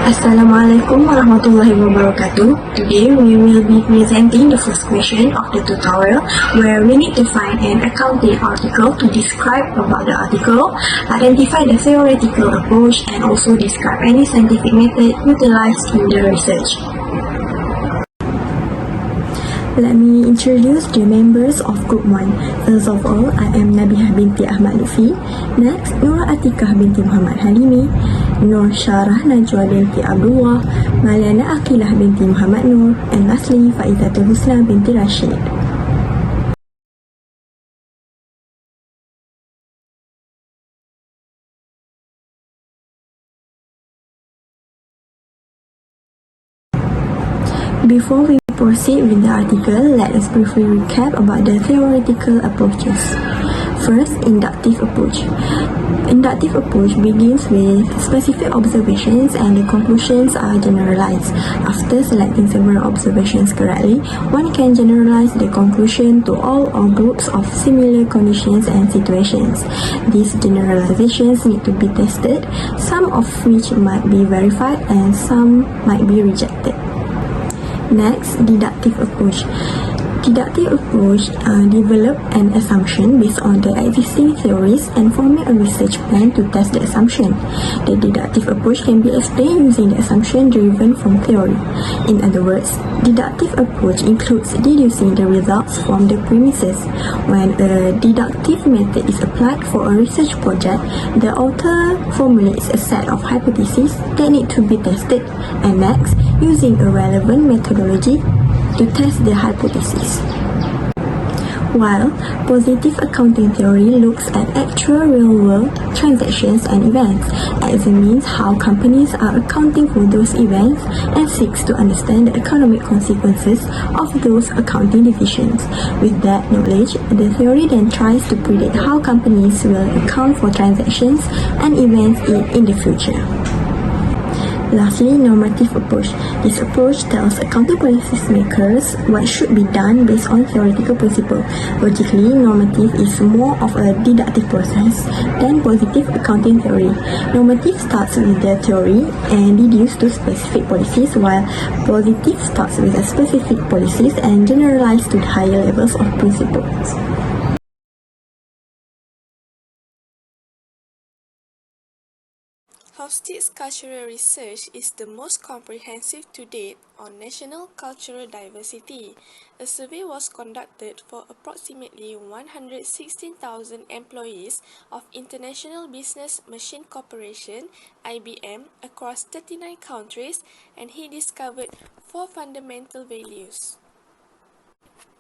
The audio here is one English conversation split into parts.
Assalamualaikum warahmatullahi wabarakatuh. Today we will be presenting the first question of the tutorial where we need to find an accounting article to describe about the article, identify the theoretical approach, and also describe any scientific method utilized in the research. Let me introduce the members of Group 1. First of all, I am Nabihah binti Ahmad Lutfi. Next, Nura Atikah binti Muhammad Halimi, Nur Syarah Najwa binti Abdullah, Maliana Akilah binti Muhammad Nur, and lastly, Faizatul Husna binti Rashid. Before we proceed with the article, let us briefly recap about the theoretical approaches. First, inductive approach. Inductive approach begins with specific observations and the conclusions are generalized. After selecting several observations correctly, one can generalize the conclusion to all or groups of similar conditions and situations. These generalizations need to be tested, some of which might be verified and some might be rejected. Next, deductive approach. Deductive approach develop an assumption based on the existing theories and forming a research plan to test the assumption. The deductive approach can be explained using the assumption derived from theory. In other words, deductive approach includes deducing the results from the premises. When a deductive method is applied for a research project, the author formulates a set of hypotheses that need to be tested, and next, using a relevant methodology to test the hypothesis. While positive accounting theory looks at actual real-world transactions and events, examines how companies are accounting for those events, and seeks to understand the economic consequences of those accounting decisions. With that knowledge, the theory then tries to predict how companies will account for transactions and events in the future. Lastly, normative approach. This approach tells accounting policy makers what should be done based on theoretical principle. Logically, normative is more of a deductive process than positive accounting theory. Normative starts with the theory and deduces to specific policies, while positive starts with a specific policies and generalizes to higher levels of principles. Hofstede's cultural research is the most comprehensive to date on national cultural diversity. A survey was conducted for approximately 116,000 employees of International Business Machine Corporation (IBM) across 39 countries, and he discovered 4 fundamental values.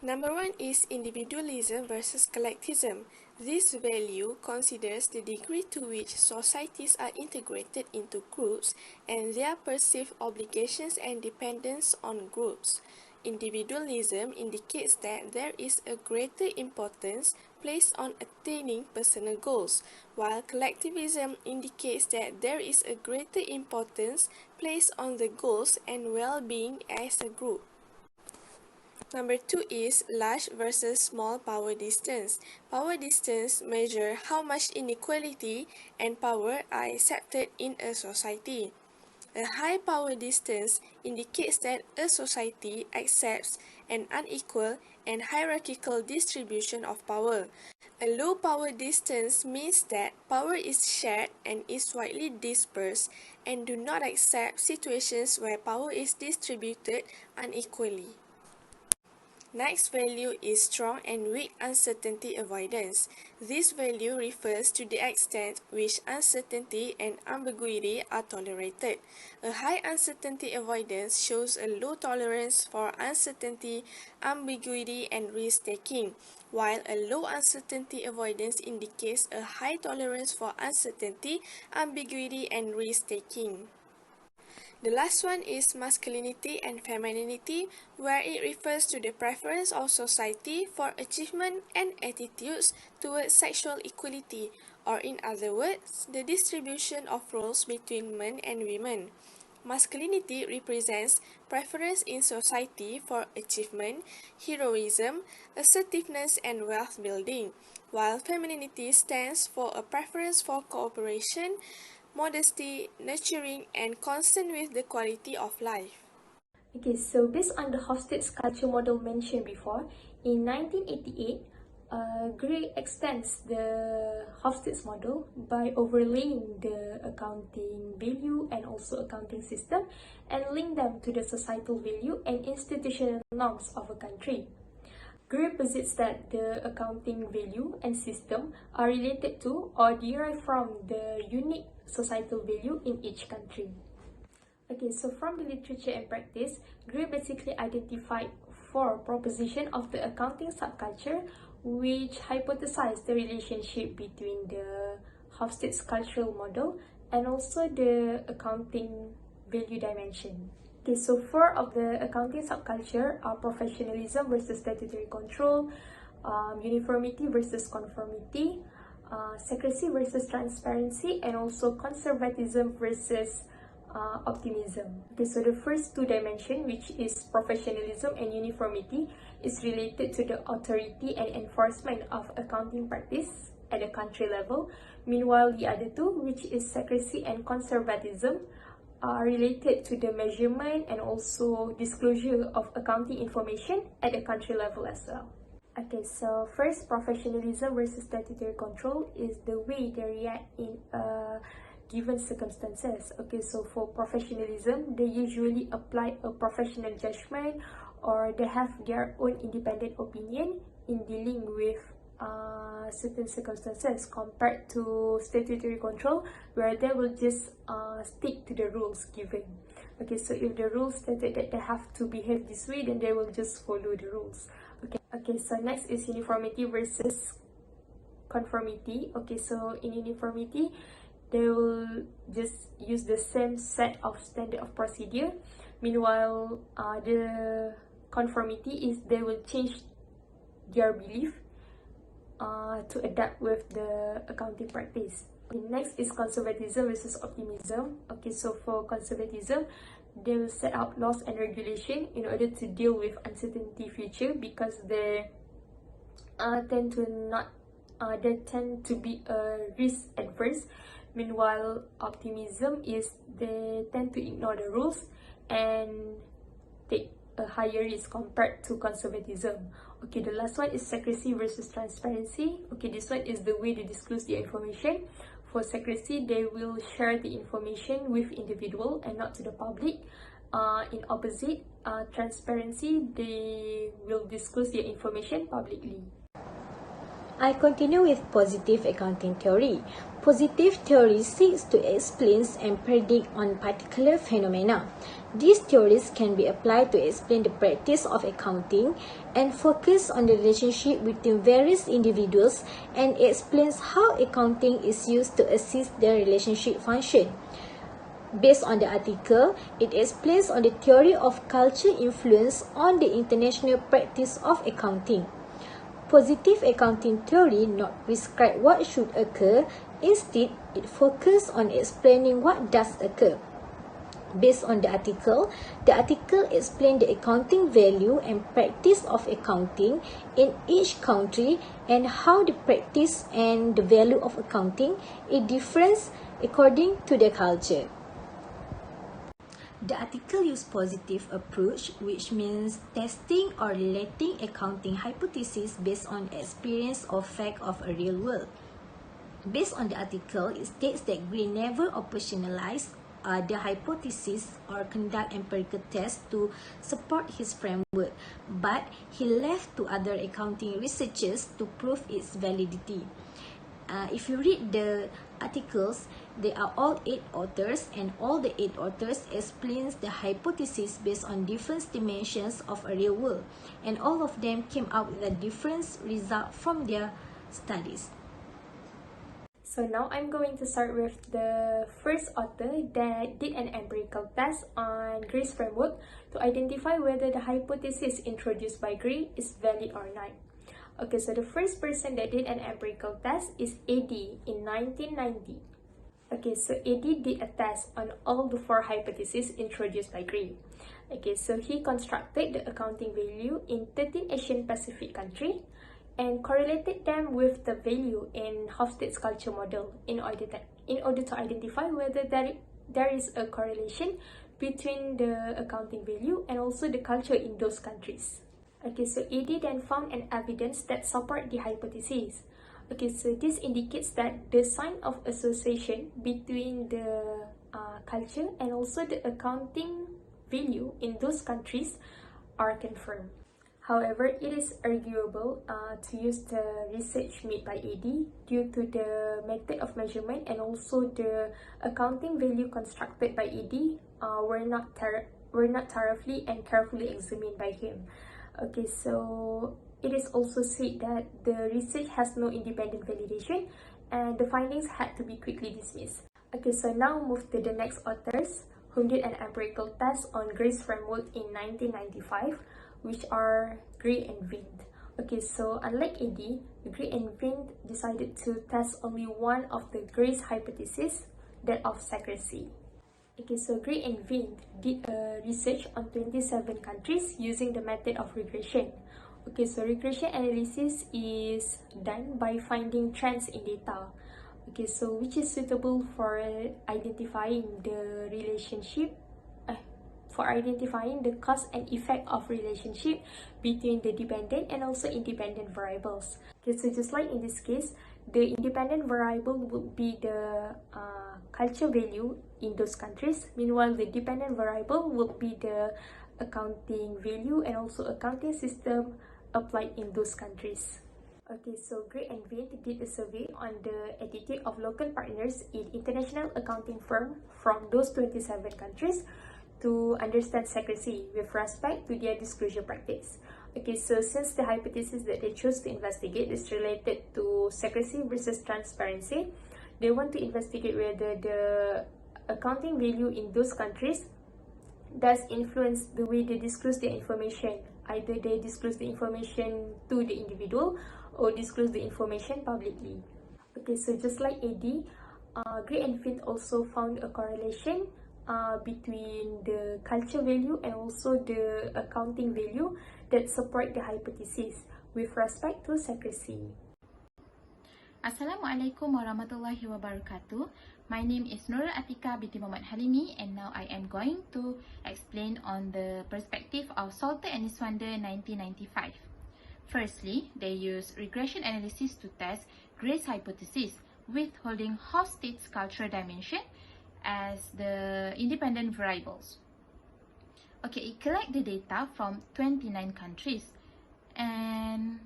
Number 1 is individualism versus collectivism. This value considers the degree to which societies are integrated into groups and their perceived obligations and dependence on groups. Individualism indicates that there is a greater importance placed on attaining personal goals, while collectivism indicates that there is a greater importance placed on the goals and well-being as a group. Number 2 is large versus small power distance. Power distance measures how much inequality and power are accepted in a society. A high power distance indicates that a society accepts an unequal and hierarchical distribution of power. A low power distance means that power is shared and is widely dispersed and do not accept situations where power is distributed unequally. Next value is strong and weak uncertainty avoidance. This value refers to the extent which uncertainty and ambiguity are tolerated. A high uncertainty avoidance shows a low tolerance for uncertainty, ambiguity, and risk-taking, while a low uncertainty avoidance indicates a high tolerance for uncertainty, ambiguity, and risk-taking. The last one is masculinity and femininity, where it refers to the preference of society for achievement and attitudes towards sexual equality, or in other words, the distribution of roles between men and women. Masculinity represents preference in society for achievement, heroism, assertiveness, and wealth building, while femininity stands for a preference for cooperation, modesty, nurturing, and concern with the quality of life. Okay, so based on the Hofstede's culture model mentioned before, in 1988, Gray extends the Hofstede's model by overlaying the accounting value and also accounting system and link them to the societal value and institutional norms of a country. Gray posits that the accounting value and system are related to or derived from the unique societal value in each country. Okay, so from the literature and practice, Gray basically identified 4 propositions of the accounting subculture which hypothesize the relationship between the Hofstede's cultural model and also the accounting value dimension. Okay, so 4 of the accounting subculture are professionalism versus statutory control, uniformity versus conformity, secrecy versus transparency, and also conservatism versus optimism. Okay, so the first 2 dimensions, which is professionalism and uniformity, is related to the authority and enforcement of accounting practice at the country level. Meanwhile, the other 2, which is secrecy and conservatism, are related to the measurement and also disclosure of accounting information at the country level as well. Okay, so first, professionalism versus statutory control is the way they react in given circumstances. Okay, so for professionalism, they usually apply a professional judgment or they have their own independent opinion in dealing with certain circumstances compared to statutory control where they will just stick to the rules given. Okay, so if the rules stated that they have to behave this way, then they will just follow the rules. Okay, so next is uniformity versus conformity. Okay, so in uniformity, they will just use the same set of standard of procedure. Meanwhile, the conformity is they will change their belief to adapt with the accounting practice. Okay, next is conservatism versus optimism. Okay, so for conservatism, they will set out laws and regulation in order to deal with uncertainty future because they tend to be risk adverse. Meanwhile, optimism is they tend to ignore the rules and take a higher risk compared to conservatism. Okay, the last one is secrecy versus transparency. Okay, this one is the way they disclose the information. For secrecy, they will share the information with individual and not to the public. In opposite, transparency, they will disclose their information publicly. I continue with positive accounting theory. Positive theory seeks to explain and predict on particular phenomena. These theories can be applied to explain the practice of accounting and focus on the relationship between various individuals and explains how accounting is used to assist their relationship function. Based on the article, it explains on the theory of culture influence on the international practice of accounting. Positive accounting theory not prescribe what should occur, instead it focuses on explaining what does occur. Based on the article explains the accounting value and practice of accounting in each country and how the practice and the value of accounting is different according to the culture. The article uses positive approach, which means testing or relating accounting hypothesis based on experience or fact of a real world. Based on the article, it states that Gray never operationalized the hypothesis or conduct empirical tests to support his framework, but he left to other accounting researchers to prove its validity. If you read the articles, they are all 8 authors, and all the 8 authors explains the hypothesis based on different dimensions of a real world, and all of them came out with a different result from their studies. So now I'm going to start with the first author that did an empirical test on Gray's framework to identify whether the hypothesis introduced by Gray is valid or not. Okay, so the first person that did an empirical test is Eddy in 1990. Okay, so Eddy did a test on all the 4 hypotheses introduced by Gray. Okay, so he constructed the accounting value in 13 Asian Pacific countries and correlated them with the value in Hofstede's culture model in in order to identify whether there is a correlation between the accounting value and also the culture in those countries. Okay, so AD then found an evidence that support the hypothesis. Okay, so this indicates that the sign of association between the culture and also the accounting value in those countries are confirmed. However, it is arguable to use the research made by AD due to the method of measurement and also the accounting value constructed by AD were not thoroughly and carefully examined by him. Okay, so it is also said that the research has no independent validation and the findings had to be quickly dismissed. Okay, so now move to the next authors who did an empirical test on GRACE framework in 1995, which are Gray and Vind. Okay, so unlike AD, Gray and Vind decided to test only one of the GRACE hypotheses, that of secrecy. Okay, so Gray and Vind did research on 27 countries using the method of regression. Okay, so regression analysis is done by finding trends in data. Okay, so which is suitable for identifying the relationship, for identifying the cause and effect of relationship between the dependent and also independent variables. Okay, so just like in this case, the independent variable would be the culture value in those countries. Meanwhile, the dependent variable would be the accounting value and also accounting system applied in those countries. Okay, so Gray and Vint did a survey on the attitude of local partners in international accounting firm from those 27 countries to understand secrecy with respect to their disclosure practice. Okay, so since the hypothesis that they chose to investigate is related to secrecy versus transparency, they want to investigate whether the accounting value in those countries does influence the way they disclose their information. Either they disclose the information to the individual or disclose the information publicly. Okay, so just like AD, Gray and Vint also found a correlation between the culture value and also the accounting value that support the hypothesis with respect to secrecy. Assalamualaikum warahmatullahi wabarakatuh. My name is Nurul Atika binti Muhammad Halimi and now I am going to explain on the perspective of Salter and Niswander 1995. Firstly, they used regression analysis to test Gray's hypothesis with holding host state's cultural dimension as the independent variables. Okay, it collects the data from 29 countries and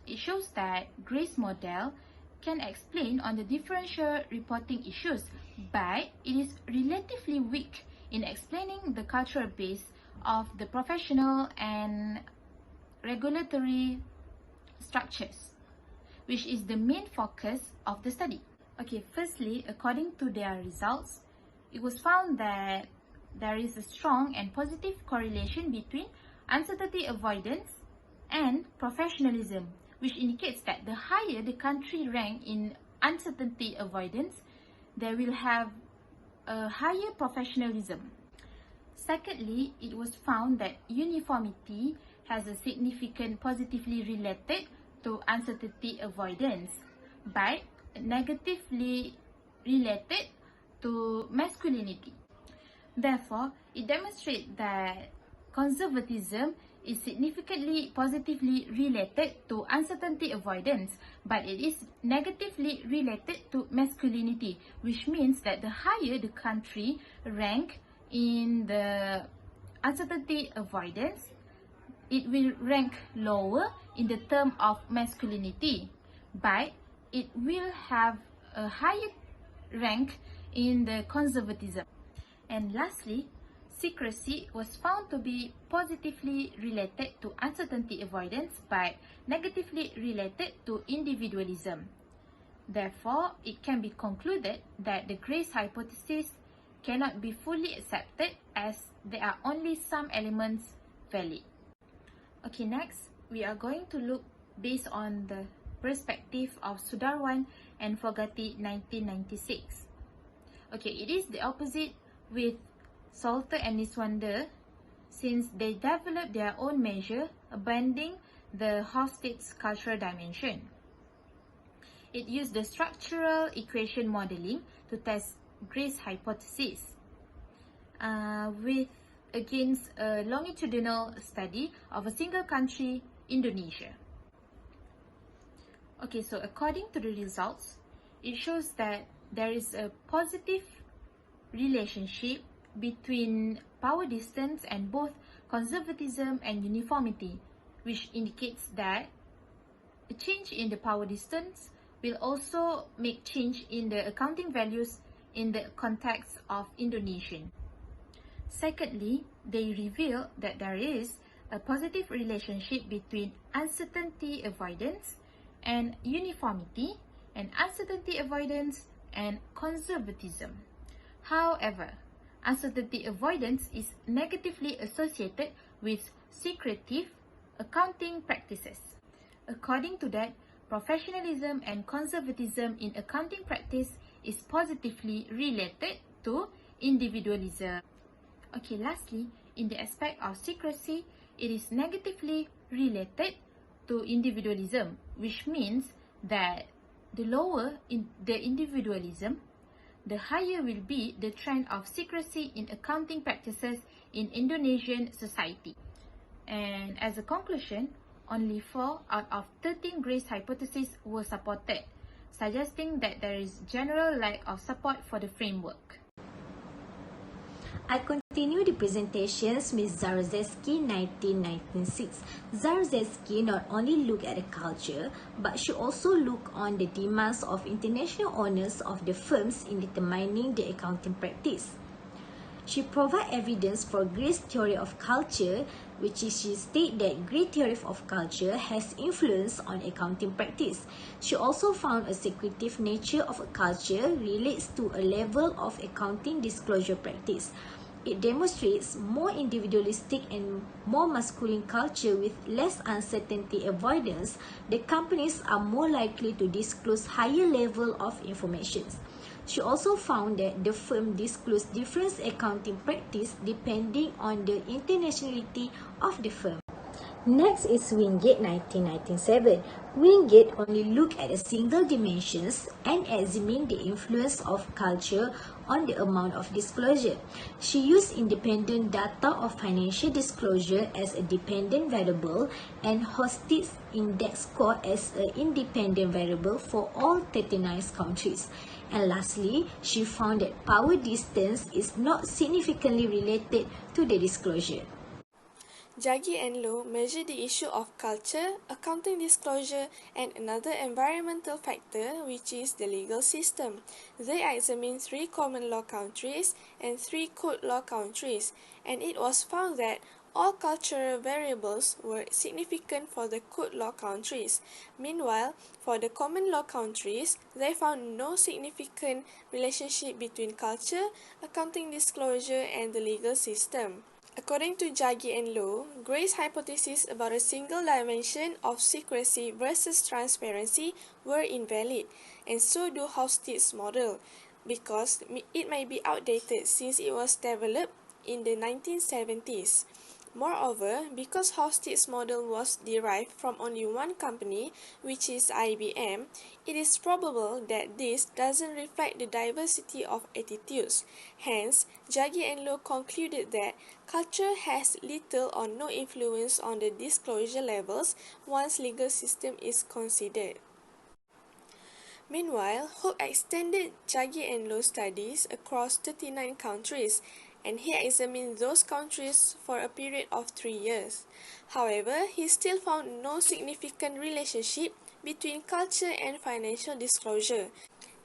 it shows that Gray's model can explain on the differential reporting issues, but it is relatively weak in explaining the cultural base of the professional and regulatory structures, which is the main focus of the study. Okay, firstly, according to their results, it was found that there is a strong and positive correlation between uncertainty avoidance and professionalism, which indicates that the higher the country rank in uncertainty avoidance, they will have a higher professionalism. Secondly, it was found that uniformity has a significant positively related to uncertainty avoidance, but negatively related to masculinity. Therefore, it demonstrates that conservatism is significantly positively related to uncertainty avoidance, but it is negatively related to masculinity, which means that the higher the country rank in the uncertainty avoidance, it will rank lower in the term of masculinity, but it will have a higher rank in the conservatism. And lastly, secrecy was found to be positively related to uncertainty avoidance but negatively related to individualism. Therefore, it can be concluded that the Gray's hypothesis cannot be fully accepted as there are only some elements valid. Okay, next, we are going to look based on the perspective of Sudarwan and Fogati 1996. Okay, it is the opposite with Salter and Niswander, since they developed their own measure abandoning the host state's cultural dimension. It used the structural equation modeling to test Gray's hypothesis with against a longitudinal study of a single country, Indonesia. Okay, so according to the results, it shows that there is a positive relationship between power distance and both conservatism and uniformity, which indicates that a change in the power distance will also make change in the accounting values in the context of Indonesian. Secondly, they reveal that there is a positive relationship between uncertainty avoidance and uniformity, and uncertainty avoidance and conservatism. However, uncertainty avoidance is negatively associated with secretive accounting practices. According to that, professionalism and conservatism in accounting practice is positively related to individualism. Okay, lastly, in the aspect of secrecy, it is negatively related to individualism, which means that the lower in the individualism, the higher will be the trend of secrecy in accounting practices in Indonesian society. And as a conclusion, only 4 out of 13 Gray's hypotheses were supported, suggesting that there is general lack of support for the framework. I continue the presentations with Zarzewski 1996. Zarzewski not only looked at the culture, but she also looked on the demands of international owners of the firms in determining the accounting practice. She provided evidence for Gray's theory of culture, which is she stated that Gray theory of culture has influence on accounting practice. She also found a secretive nature of a culture relates to a level of accounting disclosure practice. It demonstrates more individualistic and more masculine culture with less uncertainty avoidance. The companies are more likely to disclose higher level of information. She also found that the firm disclosed different accounting practice depending on the internationality of the firm. Next is Wingate 1997. Wingate only looked at a single dimensions and examined the influence of culture on the amount of disclosure. She used independent data of financial disclosure as a dependent variable and Hostit's index score as an independent variable for all 39 countries. And lastly, she found that power distance is not significantly related to the disclosure. Jaggi and Low measure the issue of culture, accounting disclosure, and another environmental factor, which is the legal system. They examined 3 common law countries and 3 code law countries, and it was found that all cultural variables were significant for the code law countries. Meanwhile, for the common law countries, they found no significant relationship between culture, accounting disclosure, and the legal system. According to Jaggi and Low, Gray's hypothesis about a single dimension of secrecy versus transparency were invalid, and so do Hostit's model, because it may be outdated since it was developed in the 1970s. Moreover, because Hostit's model was derived from only one company, which is IBM, it is probable that this doesn't reflect the diversity of attitudes. Hence, Jaggi and Low concluded that culture has little or no influence on the disclosure levels once legal system is considered. Meanwhile, Hope extended Jaggi and Low studies across 39 countries, and he examined those countries for a period of 3 years. However, he still found no significant relationship between culture and financial disclosure.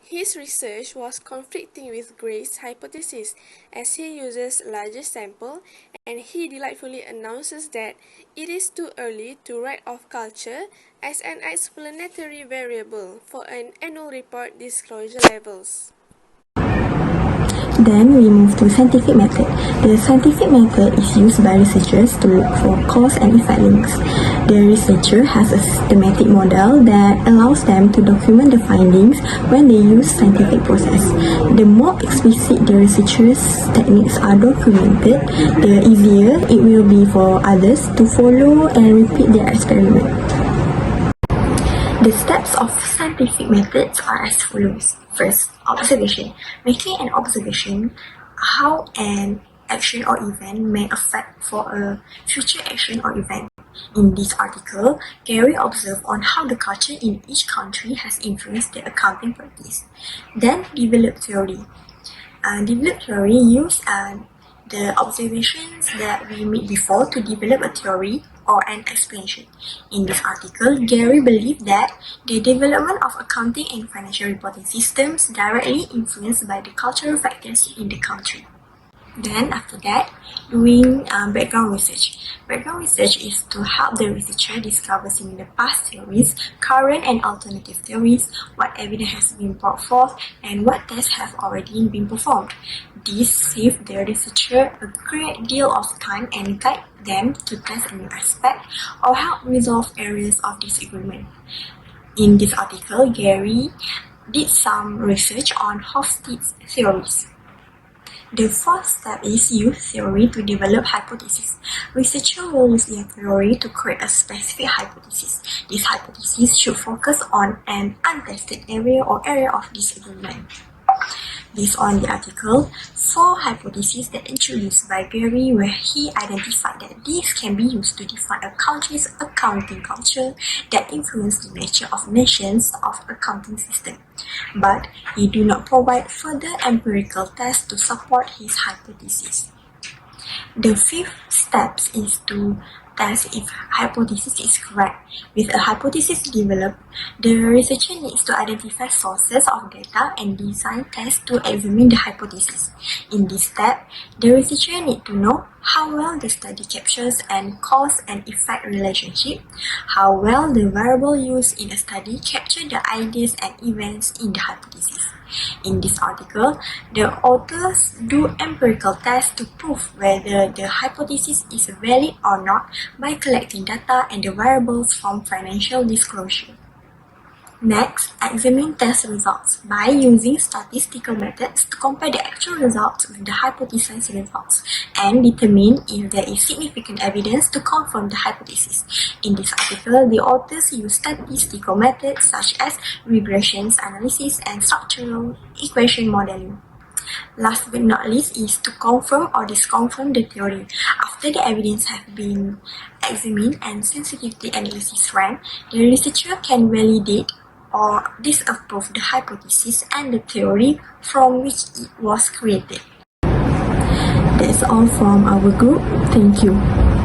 His research was conflicting with Gray's hypothesis as he uses larger sample, and he delightfully announces that it is too early to write off culture as an explanatory variable for an annual report disclosure levels. Then we move to scientific method. The scientific method is used by researchers to look for cause and effect links. The researcher has a systematic model that allows them to document the findings when they use scientific process. The more explicit the researcher's techniques are documented, the easier it will be for others to follow and repeat their experiment. The steps of scientific methods are as follows. First, observation. Making an observation how an action or event may affect for a future action or event. In this article, Gary observed on how the culture in each country has influenced the accounting practice. Then, develop theory. Develop theory use the observations that we made before to develop a theory or an explanation. In this article, Gary believed that the development of accounting and financial reporting systems directly influenced by the cultural factors in the country. Then after that, doing background research. Background research is to help the researcher discover similar past theories, current and alternative theories, what evidence has been brought forth, and what tests have already been performed. This saves the researcher a great deal of time and guide them to test a new aspect or help resolve areas of disagreement. In this article, Gary did some research on Hofstede's theories. The fourth step is use theory to develop hypotheses. Researchers will use their theory to create a specific hypothesis. This hypothesis should focus on an untested area or area of disagreement. Based on the article, 4 hypotheses that introduced by Gary where he identified that these can be used to define a country's accounting culture that influence the nature of nations of accounting system. But he do not provide further empirical tests to support his hypothesis. The 5th step is to test if hypothesis is correct. With a hypothesis developed, the researcher needs to identify sources of data and design tests to examine the hypothesis. In this step, the researcher needs to know how well the study captures an cause and effect relationship, how well the variable used in a study capture the ideas and events in the hypothesis. In this article, the authors do empirical tests to prove whether the hypothesis is valid or not by collecting data and the variables from financial disclosure. Next, examine test results by using statistical methods to compare the actual results with the hypothesized results and determine if there is significant evidence to confirm the hypothesis. In this article, the authors use statistical methods such as regressions analysis and structural equation modeling. Last but not least is to confirm or disconfirm the theory. After the evidence have been examined and sensitivity analysis ran, the researcher can validate or disapprove the hypothesis and the theory from which it was created. That's all from our group. Thank you.